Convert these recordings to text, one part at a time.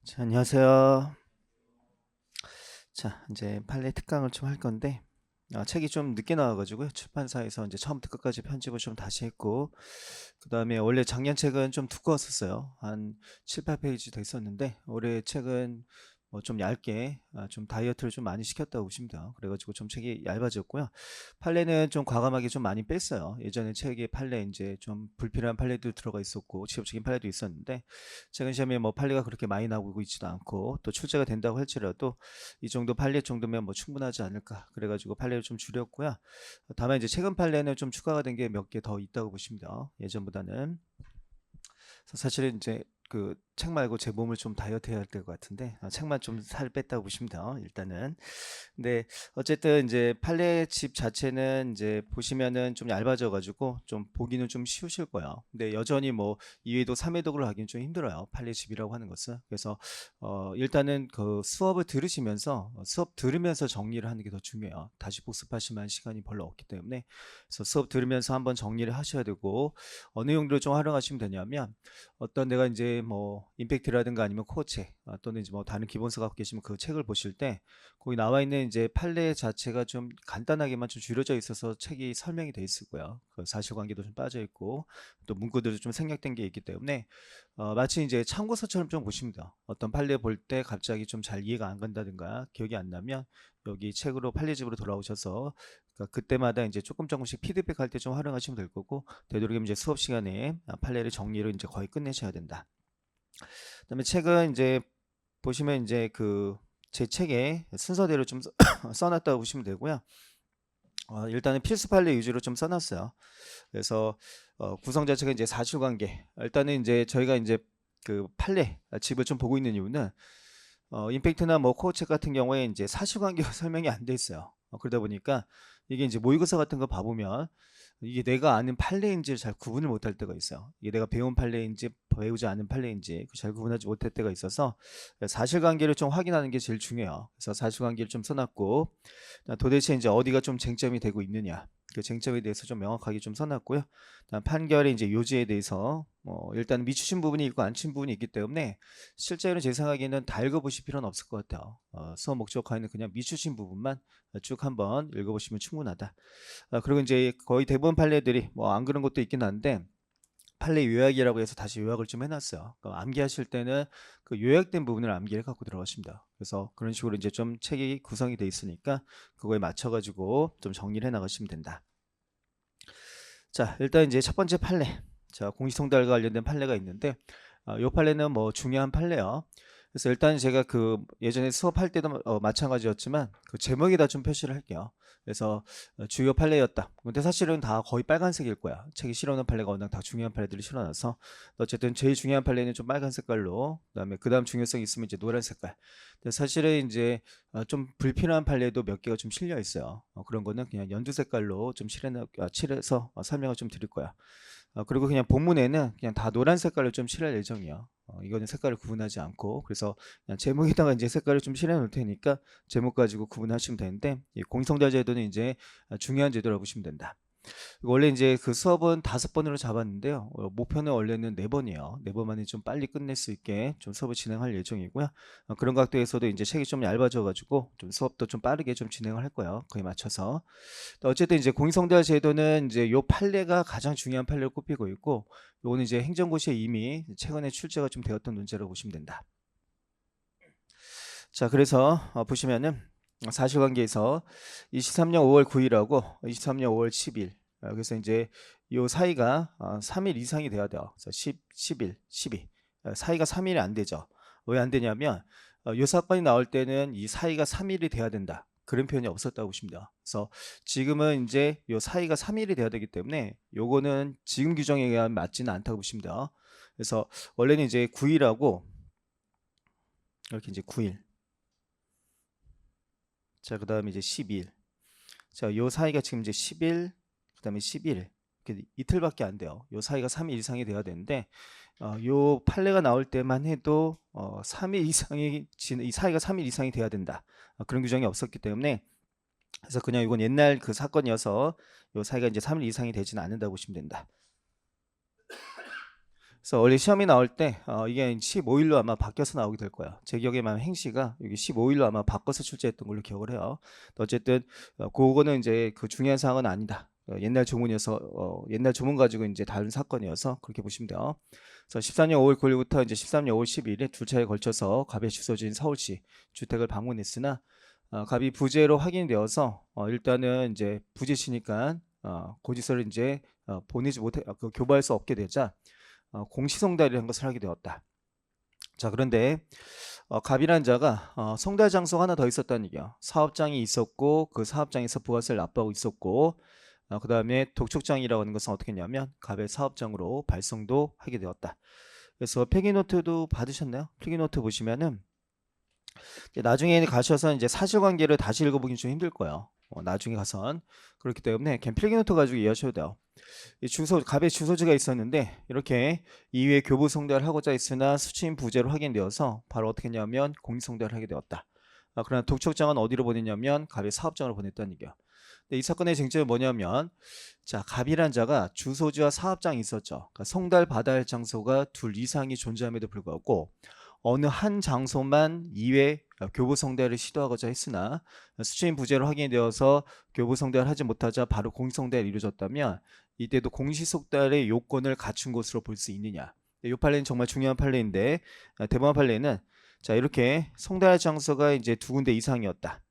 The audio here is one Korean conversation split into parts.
자, 안녕하세요. 자, 이제 판례 특강을 좀 할 건데, 책이 좀 늦게 나와가지고요. 출판사에서 이제 처음부터 끝까지 편집을 좀 다시 했고, 그 다음에 원래 작년 책은 좀 두꺼웠었어요. 한 7, 8페이지 됐었는데, 올해 책은 뭐 좀 얇게, 좀 다이어트를 좀 많이 시켰다고 보시면 돼요. 그래가지고 좀 책이 얇아졌고요. 판례는 좀 과감하게 좀 많이 뺐어요. 예전에 책에 판례 이제 좀 불필요한 판례도 들어가 있었고, 지엽적인 판례도 있었는데, 최근 시험에 뭐 판례가 그렇게 많이 나오고 있지도 않고, 또 출제가 된다고 할지라도, 이 정도 판례 정도면 뭐 충분하지 않을까. 그래가지고 판례를 좀 줄였고요. 다만 이제 최근 판례는 좀 추가가 된 게 몇 개 더 있다고 보시면 돼요. 예전보다는. 그래서 사실은 이제 그 책 말고 제 몸을 좀 다이어트 해야 할 것 같은데, 책만 좀 살 뺐다고 보시면 돼요. 일단은. 근데 어쨌든 이제 판례집 자체는 이제 보시면은 좀 얇아져 가지고 좀 보기는 좀 쉬우실 거예요. 근데 여전히 뭐 2회독, 3회독을 하기는 좀 힘들어요. 판례집이라고 하는 것은. 그래서 일단은 그 수업을 들으시면서 수업 들으면서 정리를 하는 게 더 중요해요. 다시 복습하실 만한 시간이 별로 없기 때문에. 그래서 수업 들으면서 한번 정리를 하셔야 되고, 어느 용도로 좀 활용하시면 되냐면, 어떤 내가 이제 뭐 임팩트라든가 아니면 코어책, 또는 이제 뭐 다른 기본서 갖고 계시면 그 책을 보실 때 거기 나와 있는 이제 판례 자체가 좀 간단하게만 좀 줄여져 있어서 책이 설명이 돼 있고요. 그 사실관계도 좀 빠져 있고, 또 문구들도 좀 생략된 게 있기 때문에 마치 이제 참고서처럼 좀 보시면 돼요. 어떤 판례 볼 때 갑자기 좀 잘 이해가 안 간다든가 기억이 안 나면 여기 책으로 판례집으로 돌아오셔서, 그러니까 그때마다 이제 조금씩 피드백 할 때 좀 활용하시면 될 거고, 되도록이면 이제 수업 시간에 판례를 정리를 이제 거의 끝내셔야 된다. 그다음에 책은 이제 보시면 이제 그 제 책에 순서대로 좀 써놨다고 보시면 되고요. 일단은 필수 판례 위주로 좀 써놨어요. 그래서 구성 자체가 이제 사실관계. 일단은 이제 저희가 이제 그 판례 집을 좀 보고 있는 이유는, 임팩트나 뭐 코어책 같은 경우에 이제 사실관계가 설명이 안 돼 있어요. 그러다 보니까 이게 이제 모의고사 같은 거 봐보면 이게 내가 아는 판례인지를 잘 구분을 못할 때가 있어요. 이게 내가 배운 판례인지 배우지 않은 판례인지 잘 구분하지 못할 때가 있어서 사실관계를 좀 확인하는 게 제일 중요해요. 그래서 사실관계를 좀 써놨고, 도대체 이제 어디가 좀 쟁점이 되고 있느냐, 그 쟁점에 대해서 좀 명확하게 좀 써놨고요. 다음 판결의 이제 요지에 대해서 일단 미추신 부분이 있고 안 친 부분이 있기 때문에 실제로 제 생각에는 다 읽어보실 필요는 없을 것 같아요. 수업 목적화에는 그냥 미추신 부분만 쭉 한번 읽어보시면 충분하다. 그리고 이제 거의 대부분 판례들이 뭐 안 그런 것도 있긴 한데, 판례 요약이라고 해서 다시 요약을 좀 해놨어요. 그러니까 암기하실 때는 그 요약된 부분을 암기를 갖고 들어가십니다. 그래서 그런 식으로 이제 좀 책이 구성이 돼 있으니까 그거에 맞춰가지고 좀 정리를 해 나가시면 된다. 자, 일단 이제 첫 번째 판례. 자, 공시통달과 관련된 판례가 있는데, 요 판례는 뭐 중요한 판례요. 그래서 일단 제가 그 예전에 수업할 때도 마찬가지였지만 그 제목에다 좀 표시를 할게요. 그래서 주요 판례였다. 근데 사실은 다 거의 빨간색일 거야. 책이 실어놓은 판례가 워낙 다 중요한 판례들이 실어놔서, 어쨌든 제일 중요한 판례는 좀 빨간 색깔로, 그다음 중요성이 있으면 이제 노란 색깔. 근데 사실은 이제 좀 불필요한 판례도 몇 개가 좀 실려 있어요. 그런 거는 그냥 연두 색깔로 좀 칠해서 설명을 좀 드릴 거야. 그리고 그냥 본문에는 그냥 다 노란 색깔로 좀 칠할 예정이에요. 이거는 색깔을 구분하지 않고, 그래서 그냥 제목에다가 이제 색깔을 좀 칠해 놓을 테니까 제목 가지고 구분하시면 되는데, 이 공성자 제도는 이제 중요한 제도라고 보시면 된다. 원래 이제 그 수업은 5번으로 잡았는데요. 목표는 원래는 4번이에요. 4번 만에 좀 빨리 끝낼 수 있게 좀 수업을 진행할 예정이고요. 그런 각도에서도 이제 책이 좀 얇아져가지고 좀 수업도 좀 빠르게 좀 진행을 할 거예요. 그에 맞춰서. 어쨌든 이제 공익성대학 제도는 이제 요 판례가 가장 중요한 판례를 꼽히고 있고, 요거는 이제 행정고시에 이미 최근에 출제가 좀 되었던 문제라고 보시면 된다. 자, 그래서 보시면은 사실관계에서 23년 5월 9일하고 23년 5월 10일, 그래서 이제 요 사이가 3일 이상이 돼야 돼요. 그래서 10, 11, 12, 사이가 3일이 안 되죠. 왜 안 되냐면 요 사건이 나올 때는 이 사이가 3일이 돼야 된다, 그런 표현이 없었다고 보십니다. 그래서 지금은 이제 요 사이가 3일이 돼야 되기 때문에 요거는 지금 규정에 의하면 맞지는 않다고 보십니다. 그래서 원래는 이제 9일하고 이렇게 이제 9일, 자, 그 다음에 이제 12일. 자, 요 사이가 지금 이제 10일, 그 다음에 11일. 이틀밖에 안 돼요. 요 사이가 3일 이상이 돼야 되는데, 요 판례가 나올 때만 해도 3일 이상이, 이 사이가 3일 이상이 돼야 된다. 그런 규정이 없었기 때문에, 그래서 그냥 이건 옛날 그 사건이어서 요 사이가 이제 3일 이상이 되지는 않는다고 보시면 된다. 그래서 원래 시험이 나올 때 이게 15일로 아마 바뀌어서 나오게 될 거예요. 제 기억에만 행시가 여기 15일로 아마 바꿔서 출제했던 걸로 기억을 해요. 어쨌든 그거는 이제 그 중요한 사항은 아니다. 옛날 조문이어서 옛날 조문 가지고 이제 다른 사건이어서 그렇게 보시면 돼요. 그래서 13년 5월 9일부터 이제 13년 5월 10일에 두 차례에 걸쳐서 갑의 주소지인 서울시 주택을 방문했으나 갑이 부재로 확인되어서 일단은 이제 부재시니까 고지서를 이제 보내지 못해 교부할 수 없게 되자 공시송달이라는 것을 하게 되었다. 자, 그런데 갑이라는 자가 송달 장소가 하나 더 있었다는 얘기야. 사업장이 있었고 그 사업장에서 부가세를 납부하고 있었고 그 다음에 독촉장이라고 하는 것은 어떻게 했냐면 갑의 사업장으로 발송도 하게 되었다. 그래서 필기노트도 받으셨나요? 필기노트 보시면은 나중에 가셔서 이제 사실관계를 다시 읽어보기 좀 힘들 거예요. 나중에 가선 그렇기 때문에 그냥 필기노트 가지고 이해하셔도 돼요. 이 갑의 주소지가 있었는데 이렇게 이후에 교부 송달을 하고자 했으나 수취인 부재로 확인되어서 바로 어떻게 했냐면 공익송달을 하게 되었다. 그러나 독촉장은 어디로 보냈냐면 갑의 사업장으로 보냈다는 얘기야. 근데 이 사건의 쟁점은 뭐냐면 자, 갑이란 자가 주소지와 사업장이 있었죠. 그러니까 송달 받아야 할 장소가 둘 이상이 존재함에도 불구하고 어느 한 장소만 이외 교부 성대를 시도하고자 했으나 수취인 부재로 확인되어서 교부 성대를 하지 못하자 바로 공익성대를 이루어졌다면 이때도 공시속달의 요건을 갖춘 것으로 볼 수 있느냐. 이 판례는 정말 중요한 판례인데 대법원 판례는 자, 이렇게 송달 장소가 이제 두 군데 이상이었다.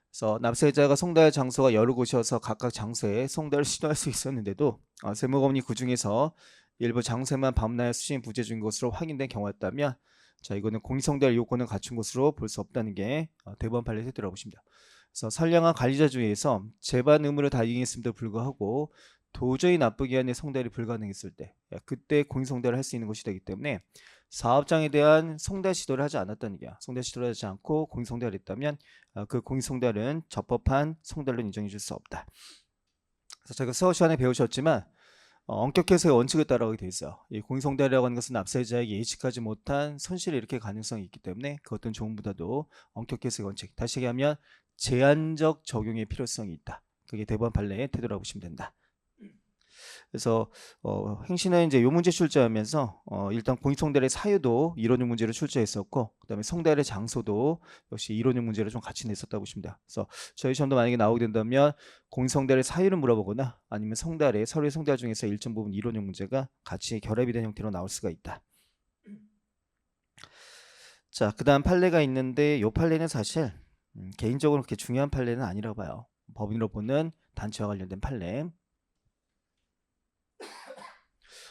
그래서 납세자가 송달 장소가 여러 곳이어서 각각 장소에 송달을 시도할 수 있었는데도 세무검이 그 중에서 일부 장소에만 밤낮 수신 부재 중인 것으로 확인된 경우였다면 자, 이거는 공익성달 요건을 갖춘 것으로 볼 수 없다는 게 대법원 판례에서 들어보십니다. 그래서 선량한 관리자 중에서 재반 의무를 다 이행했음에도 불구하고 도저히 납부기 한에 송달이 불가능했을 때 그때 공익성달을 할 수 있는 것이 되기 때문에 사업장에 대한 송달 시도를 하지 않았다는 얘기야. 송달 시도를 하지 않고 공익송달을 했다면 그 공익송달은 적법한 송달로 인정해 줄 수 없다. 그래서 저희가 수업 시간에 배우셨지만 엄격해서의 원칙을 따라가게 돼 있어요. 이 공익송달이라고 하는 것은 납세자에게 예측하지 못한 손실을 일으킬 가능성이 있기 때문에 그것은 조문보다도 엄격해서의 원칙. 다시 얘기하면 제한적 적용의 필요성이 있다. 그게 대법원 판례의 태도라고 보시면 된다. 그래서 행시는 이제 요 문제 출제하면서 일단 공익송달의 사유도 이론형 문제로 출제했었고 그다음에 송달의 장소도 역시 이론형 문제로 좀 같이 냈었다고 보시면 돼요. 그래서 저희 시험도 만약에 나오게 된다면 공익송달의 사유를 물어보거나 아니면 송달의 서류의 송달 중에서 일정 부분 이론형 문제가 같이 결합이 된 형태로 나올 수가 있다. 자, 그다음 판례가 있는데 요 판례는 사실 개인적으로 그렇게 중요한 판례는 아니라고 봐요. 법인으로 보는 단체와 관련된 판례.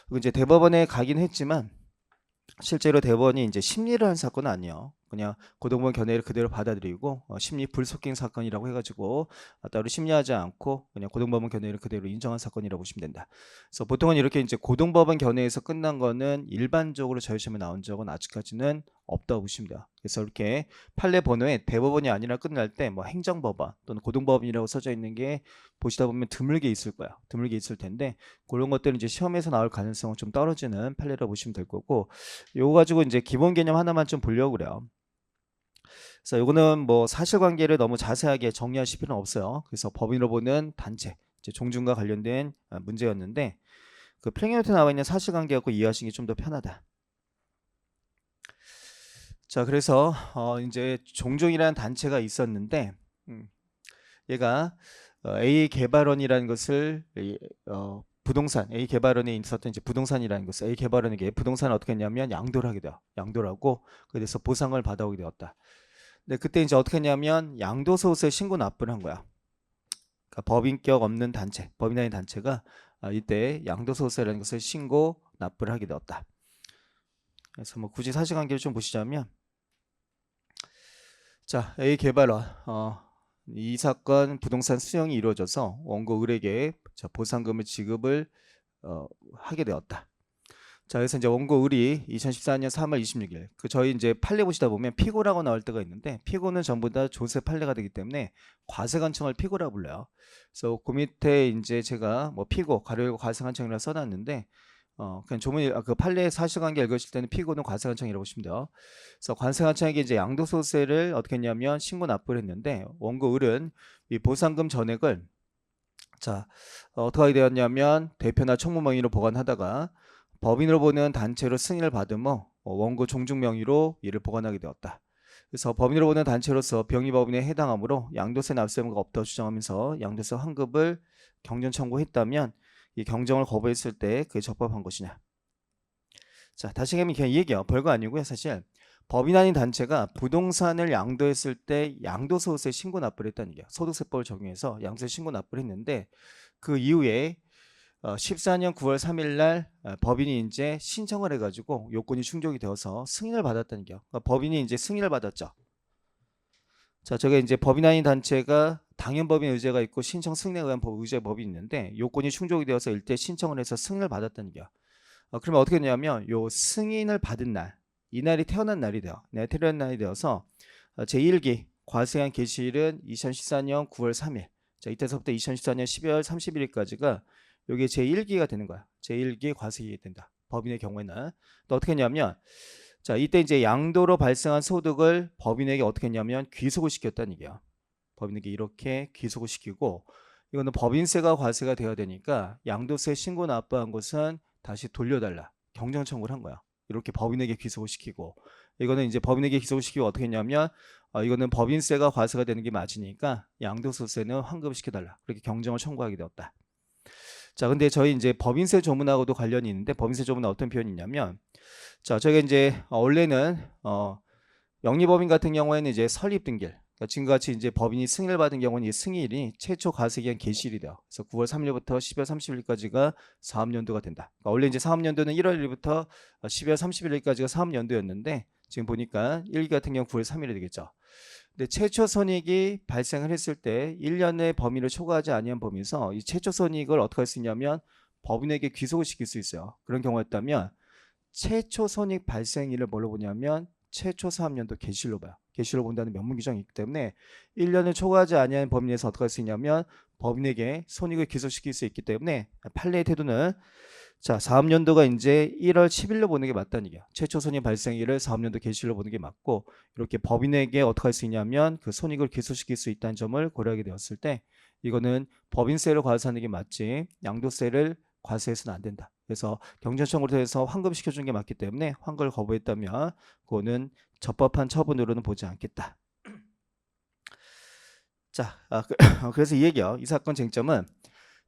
그리고 이제 대법원에 가긴 했지만 실제로 대법원이 이제 심리를 한 사건은 아니에요. 그냥 고등법원 견해를 그대로 받아들이고 심리 불속행 사건이라고 해가지고 따로 심리하지 않고 그냥 고등법원 견해를 그대로 인정한 사건이라고 보시면 된다. 그래서 보통은 이렇게 이제 고등법원 견해에서 끝난 거는 일반적으로 저희 시험에 나온 적은 아직까지는 없다고 보시면 돼요. 그래서 이렇게 판례 번호에 대법원이 아니라 끝날 때 뭐 행정법원 또는 고등법원이라고 써져 있는 게 보시다 보면 드물게 있을 거야. 드물게 있을 텐데 그런 것들은 이제 시험에서 나올 가능성은 좀 떨어지는 판례라고 보시면 될 거고 요거 가지고 이제 기본 개념 하나만 좀 보려고 그래요. 그래서 요거는 뭐 사실관계를 너무 자세하게 정리하실 필요는 없어요. 그래서 법인으로 보는 단체, 이제 종중과 관련된 문제였는데 그 플랭노트에 나와 있는 사실관계 갖고 이해하시는 게 좀 더 편하다. 자, 그래서 이제 종종이라는 단체가 있었는데 얘가 A 개발원이라는 것을 부동산 A 개발원에 있었던 이제 부동산이라는 것을 A 개발원에게 부동산을 어떻게 했냐면 양도를 하게 돼요. 양도를 하고 그래서 보상을 받아오게 되었다. 근데 그때 이제 어떻게 했냐면 양도소득세 신고 납부를 한 거야. 그러니까 법인격 없는 단체, 법인 아닌 단체가 이때 양도소득세라는 것을 신고 납부를 하게 되었다. 그래서 뭐 굳이 사실관계를 좀 보시자면 자, A 개발원 이 사건 부동산 수령이 이루어져서 원고 을에게 보상금을 지급을 하게 되었다. 자, 그래서 이제 원고 을이 2014년 3월 26일 그 저희 이제 판례 보시다 보면 피고라고 나올 때가 있는데 피고는 전부 다 조세 판례가 되기 때문에 과세관청을 피고라고 불러요. 그래서 그 밑에 이제 제가 뭐 피고 가로 열고 과세관청이라고 써놨는데 그냥 조문 그 판례 사실관계 읽으실 때는 피고는 과세관청이라고 보시면 돼요. 그래서 과세관청에게 이제 양도소득세를 어떻게 했냐면 신고 납부를 했는데 원고 을은 이 보상금 전액을 자 어떻게 하게 되었냐면 대표나 총무명의로 보관하다가 법인으로 보는 단체로 승인을 받으며 원고 종중 명의로 이를 보관하게 되었다. 그래서 법인으로 보는 단체로서 병의법인에 해당하므로 양도세 납세 의무가 없다고 주장하면서 양도세 환급을 경정 청구했다면 이 경정을 거부했을 때 그게 적법한 것이냐. 자, 다시 얘기하면 그냥 이 얘기야. 별거 아니고요. 사실 법인 아닌 단체가 부동산을 양도했을 때 양도소득세 신고 납부를 했다는 얘기야. 소득세법을 적용해서 양도세 신고 납부를 했는데 그 이후에 14년 9월 3일 날 법인이 이제 신청을 해가지고 요건이 충족이 되어서 승인을 받았다는 게 그러니까 법인이 이제 승인을 받았죠. 자, 저게 이제 법인 아닌 단체가 당연법인 의제가 있고 신청 승인에 의한 의제 법이 있는데 요건이 충족이 되어서 일대 신청을 해서 승인을 받았다는 게 그러면 어떻게 되냐면 요 승인을 받은 날, 이 날이 태어난 날이 돼요. 네, 태어난 날이 되어서 제1기 과세한 개시일은 2014년 9월 3일. 자, 이때서부터 2014년 12월 31일까지가 요게 제1기가 되는 거야. 제1기 과세기가 된다. 법인의 경우에는. 또 어떻게 했냐면 자, 이때 이제 양도로 발생한 소득을 법인에게 어떻게 했냐면 귀속을 시켰다는 얘기야. 법인에게 이렇게 귀속을 시키고 이거는 법인세가 과세가 되어야 되니까 양도세 신고 납부한 것은 다시 돌려달라. 경정 청구를 한 거야. 이렇게 법인에게 귀속을 시키고 이거는 이제 법인에게 귀속을 시키고 어떻게 했냐면 이거는 법인세가 과세가 되는 게 맞으니까 양도소득세는 환급을 시켜달라. 그렇게 경정을 청구하게 되었다. 자, 근데 저희 이제 법인세 조문하고도 관련이 있는데 법인세 조문은 어떤 표현이 있냐면 자, 저게 이제 원래는 영리법인 같은 경우에는 이제 설립 등기일 그러니까 지금과 같이 이제 법인이 승인을 받은 경우는 이 승인이 최초 과세기한 개시일이 돼요. 그래서 9월 3일부터 12월 30일까지가 사업연도가 된다. 그러니까 원래 이제 사업연도는 1월 1일부터 12월 31일까지가 사업연도였는데 지금 보니까 1기 같은 경우 9월 3일이 되겠죠. 근데 최초 손익이 발생을 했을 때 1년의 범위를 초과하지 아니한 범위에서 이 최초 손익을 어떻게 할 수 있냐면 법인에게 귀속을 시킬 수 있어요. 그런 경우였다면 최초 손익 발생일을 뭘로 보냐면 최초 사업연도 개시일로 봐요. 개시일로 본다는 명문 규정이 있기 때문에 1년을 초과하지 아니한 범위 내에서 어떻게 할 수 있냐면 법인에게 손익을 귀속시킬 수 있기 때문에 판례의 태도는 자, 사업연도가 이제 1월 10일로 보는 게 맞다는 얘기야. 최초 손익 발생일을 사업연도 개시일로 보는 게 맞고 이렇게 법인에게 어떻게 할 수 있냐면 그 손익을 귀속시킬 수 있다는 점을 고려하게 되었을 때 이거는 법인세를 과세하는 게 맞지 양도세를 과세해서는 안 된다. 그래서 경제청구로 해서 환급시켜준 게 맞기 때문에 환급을 거부했다면 그거는 적법한 처분으로는 보지 않겠다. 자, 그래서 이 얘기요. 이 사건 쟁점은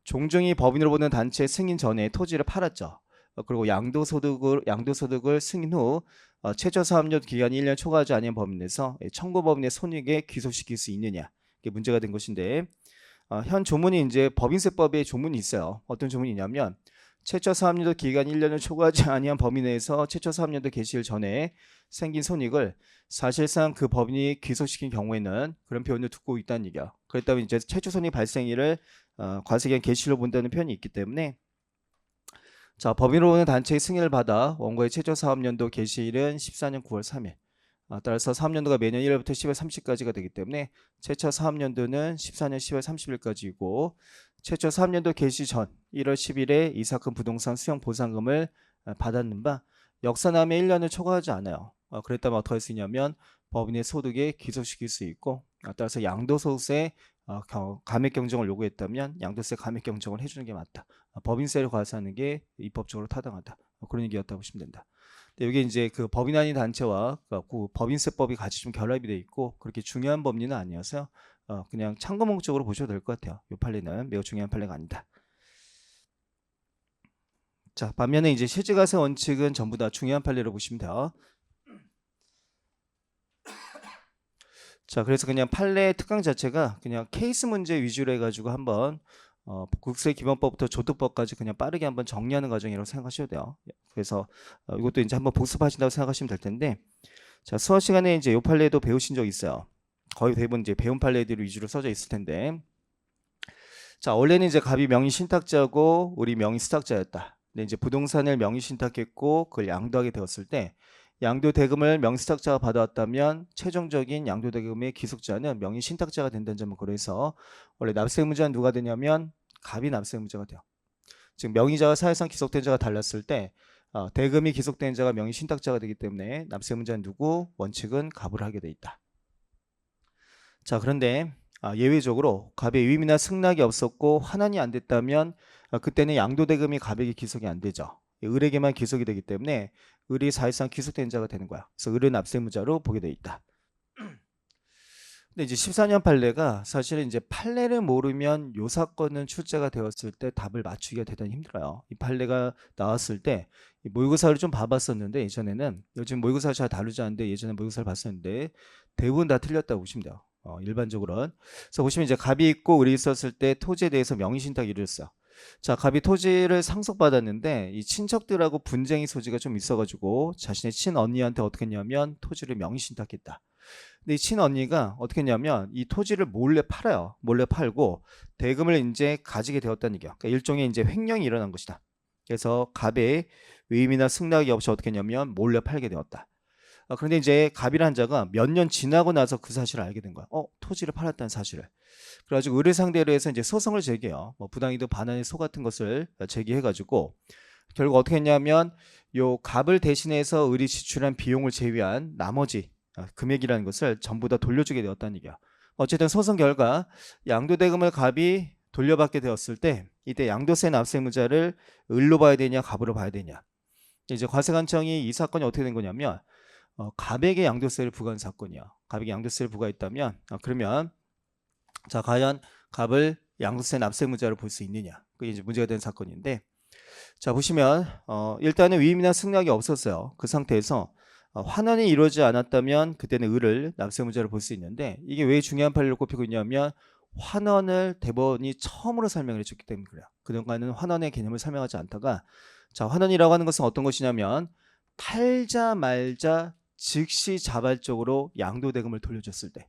종중이 법인으로 보는 단체 승인 전에 토지를 팔았죠. 그리고 양도소득을 승인 후 최저 사업연 기간이 1년 초과하지 않은 법인에서 청구법인의 손익에 귀속시킬 수 있느냐 이게 문제가 된 것인데 현 조문이 이제 법인세법에 조문이 있어요. 어떤 조문이냐면 최초 사업연도 기간 1년을 초과하지 아니한 범위 내에서 최초 사업연도 개시일 전에 생긴 손익을 사실상 그 법인이 귀속시킨 경우에는 그런 표현을 두고 있다는 얘기야. 그랬다면 이제 최초 손익 발생일을 과세기간 개시일로 본다는 표현이 있기 때문에 자, 법인으로 보는 단체의 승인을 받아 원고의 최초 사업연도 개시일은 14년 9월 3일. 따라서 사업연도가 매년 1월부터 10월 30일까지가 되기 때문에 최초 사업연도는 14년 10월 30일까지이고 최초 사업연도 개시 전 1월 10일에 이 사건 부동산 수용 보상금을 받았는 바 역사남의 1년을 초과하지 않아요. 그랬다면 어떻게 할 수 있냐면 법인의 소득에 귀속시킬 수 있고 따라서 양도소득세 감액 경정을 요구했다면 양도세 감액 경정을 해주는 게 맞다. 법인세를 과세하는 게 입법적으로 타당하다. 그런 얘기였다고 보시면 된다. 이게 이제 그 법인 아닌 단체와 그 법인세법이 같이 좀 결합이 돼 있고 그렇게 중요한 법리는 아니어서 그냥 참고 목적으로 보셔도 될 것 같아요. 이 판례는 매우 중요한 판례가 아니다. 자, 반면에 이제 실질과세 원칙은 전부 다 중요한 판례로 보시면 돼요. 자, 그래서 그냥 판례 특강 자체가 그냥 케이스 문제 위주로 해가지고 한번 국세기본법부터 조특법까지 그냥 빠르게 한번 정리하는 과정이라고 생각하셔도 돼요. 그래서 이것도 이제 한번 복습하신다고 생각하시면 될 텐데, 자, 수업 시간에 이제 요 판례도 배우신 적 있어요. 거의 대부분 이제 배운 판례들 위주로 써져 있을 텐데, 자, 원래는 이제 갑이 명의 신탁자고 우리 명의 수탁자였다. 근데 이제 부동산을 명의 신탁했고 그걸 양도하게 되었을 때 양도 대금을 명의 수탁자가 받아왔다면 최종적인 양도 대금의 기속자는 명의 신탁자가 된다는 점을 고려해서 원래 납세 의무자는 누가 되냐면 갑이 납세 의무자가 돼요. 즉 명의자와 사실상 기속된 자가 달랐을 때 대금이 기속된 자가 명의 신탁자가 되기 때문에 납세 의무자는 누구? 원칙은 갑을 하게 돼 있다. 자, 그런데 예외적으로 갑의 유임이나 승낙이 없었고 환원이 안 됐다면 그때는 양도 대금이 갑에게 기속이 안 되죠. 을에게만 귀속이 되기 때문에 을이 사실상 귀속된 자가 되는 거야. 그래서 을은 납세무자로 보게 돼 있다. 근데 이제 14년 판례가 사실은 이제 판례를 모르면 요 사건은 출제가 되었을 때 답을 맞추기가 대단히 힘들어요. 이 판례가 나왔을 때 모의고사를 좀 봐봤었는데 예전에는, 요즘 모의고사 잘 다루지 않는데 예전에 모의고사를 봤었는데 대부분 다 틀렸다고 보시면 돼요. 일반적으로는. 그래서 보시면 이제 갑이 있고 을이 있었을 때 토지에 대해서 명의신탁 이르렀어요. 자, 갑이 토지를 상속받았는데 이 친척들하고 분쟁의 소지가 좀 있어가지고 자신의 친언니한테 어떻게 했냐면 토지를 명의신탁했다. 근데 이 친언니가 어떻게 했냐면 이 토지를 몰래 팔아요. 몰래 팔고 대금을 이제 가지게 되었다는 얘기야. 그러니까 일종의 이제 횡령이 일어난 것이다. 그래서 갑의 위임이나 승낙이 없이 어떻게 했냐면 몰래 팔게 되었다. 그런데 이제 갑이라는 자가 몇 년 지나고 나서 그 사실을 알게 된 거야. 토지를 팔았다는 사실을. 그래가지고 을을 상대로 해서 이제 소송을 제기해요. 뭐 부당이득 반환의 소 같은 것을 제기해가지고 결국 어떻게 했냐면 요 갑을 대신해서 을이 지출한 비용을 제외한 나머지 금액이라는 것을 전부 다 돌려주게 되었다는 얘기야. 어쨌든 소송 결과 양도대금을 갑이 돌려받게 되었을 때 이때 양도세 납세무자를 을로 봐야 되냐 갑으로 봐야 되냐. 이제 과세관청이 이 사건이 어떻게 된 거냐면 갑에게 양도세를 부과한 사건이야. 갑에게 양도세를 부과했다면 그러면 자 과연 갑을 양도세 납세무자로 볼 수 있느냐. 그게 이제 문제가 된 사건인데 자 보시면 일단은 위임이나 승낙이 없었어요. 그 상태에서 환원이 이루어지지 않았다면 그때는 을을 납세무자로 볼 수 있는데 이게 왜 중요한 판례로 꼽히고 있냐면 환원을 대법원이 처음으로 설명을 해줬기 때문에 그래요. 그동안은 환원의 개념을 설명하지 않다가 자 환원이라고 하는 것은 어떤 것이냐면 팔자 말자 즉시 자발적으로 양도대금을 돌려줬을 때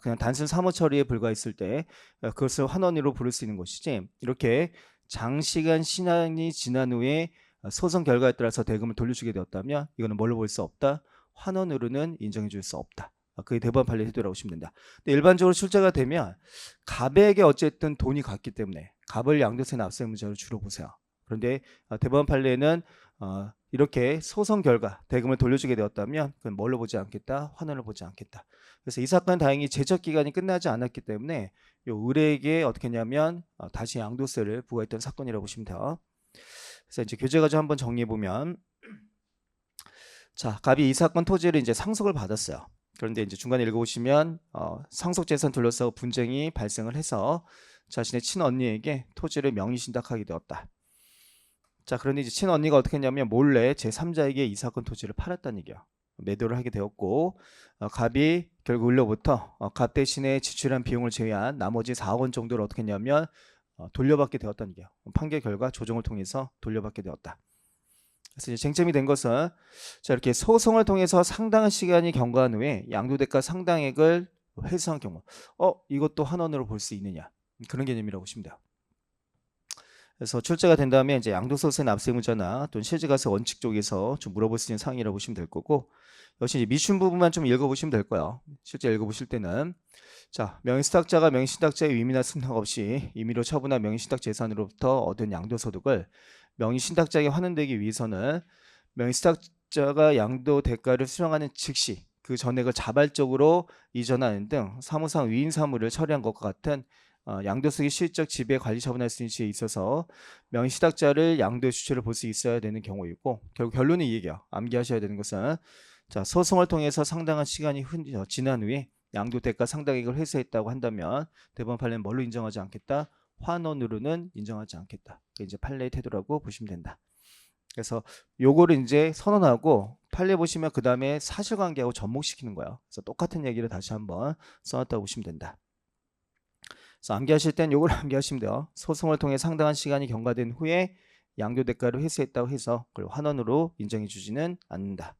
그냥 단순 사무 처리에 불과했을 때 그것을 환원으로 부를 수 있는 것이지 이렇게 장시간 시간이 지난 후에 소송 결과에 따라서 대금을 돌려주게 되었다면 이거는 뭘로 볼 수 없다? 환원으로는 인정해 줄 수 없다. 그게 대법원 판례 태도라고 보시면 된다. 근데 일반적으로 출제가 되면 갑에게 어쨌든 돈이 갔기 때문에 갑을 양도세 납세무자로 주로 보세요. 그런데 대법원 판례는 이렇게 소송 결과 대금을 돌려주게 되었다면 그건 뭘로 보지 않겠다? 환원을 보지 않겠다. 그래서 이 사건은 다행히 제적 기간이 끝나지 않았기 때문에 요 을에게 어떻게 했냐면 다시 양도세를 부과했던 사건이라고 보시면 돼요. 그래서 이제 교재 가지고 한번 정리해 보면 자 갑이 이 사건 토지를 이제 상속을 받았어요. 그런데 이제 중간에 읽어보시면 상속재산 둘러싸고 분쟁이 발생을 해서 자신의 친언니에게 토지를 명의신탁하게 되었다. 자 그런데 이제 친언니가 어떻게 했냐면 몰래 제3자에게 이 사건 토지를 팔았다는 얘기야. 매도를 하게 되었고 갑이 결국 을로부터 갑 대신에 지출한 비용을 제외한 나머지 4억 원 정도를 어떻게 했냐면 돌려받게 되었다는 얘기야. 판결 결과 조정을 통해서 돌려받게 되었다. 그래서 이제 쟁점이 된 것은 자 이렇게 소송을 통해서 상당한 시간이 경과한 후에 양도대가 상당액을 회수한 경우 이것도 환원으로 볼 수 있느냐 그런 개념이라고 보시면 돼요. 그래서 출제가 된 다음에 이제 양도소득세 납세무자나 또는 실지과세 원칙 쪽에서 좀 물어볼 수 있는 사항이라고 보시면 될 거고 역시 이제 미순 부분만 좀 읽어보시면 될 거예요. 실제 읽어보실 때는 자 명의신탁자가 명의신탁자의 위임이나 승낙 없이 임의로 처분한 명의신탁 재산으로부터 얻은 양도소득을 명의신탁자에게 환원되기 위해서는 명의신탁자가 양도 대가를 수령하는 즉시 그 전액을 자발적으로 이전하는 등 사무상 위임 사무를 처리한 것과 같은 양도소득의 실적 지배 관리 처분할 수 있는 시에 있어서 명의신탁자를 양도의 주체를 볼 수 있어야 되는 경우이고 결국 결론은 이 얘기야. 암기하셔야 되는 것은 자 소송을 통해서 상당한 시간이 지난 후에 양도 대가 상당액을 회수했다고 한다면 대법원 판례는 뭘로 인정하지 않겠다? 환원으로는 인정하지 않겠다. 그게 이제 판례의 태도라고 보시면 된다. 그래서 요거를 이제 선언하고 판례 보시면 그 다음에 사실관계하고 접목시키는 거예요. 그래서 똑같은 얘기를 다시 한번 써놨다고 보시면 된다. 그래서 암기하실 땐 요걸 암기하시면 돼요. 소송을 통해 상당한 시간이 경과된 후에 양도 대가를 회수했다고 해서 그걸 환원으로 인정해 주지는 않는다.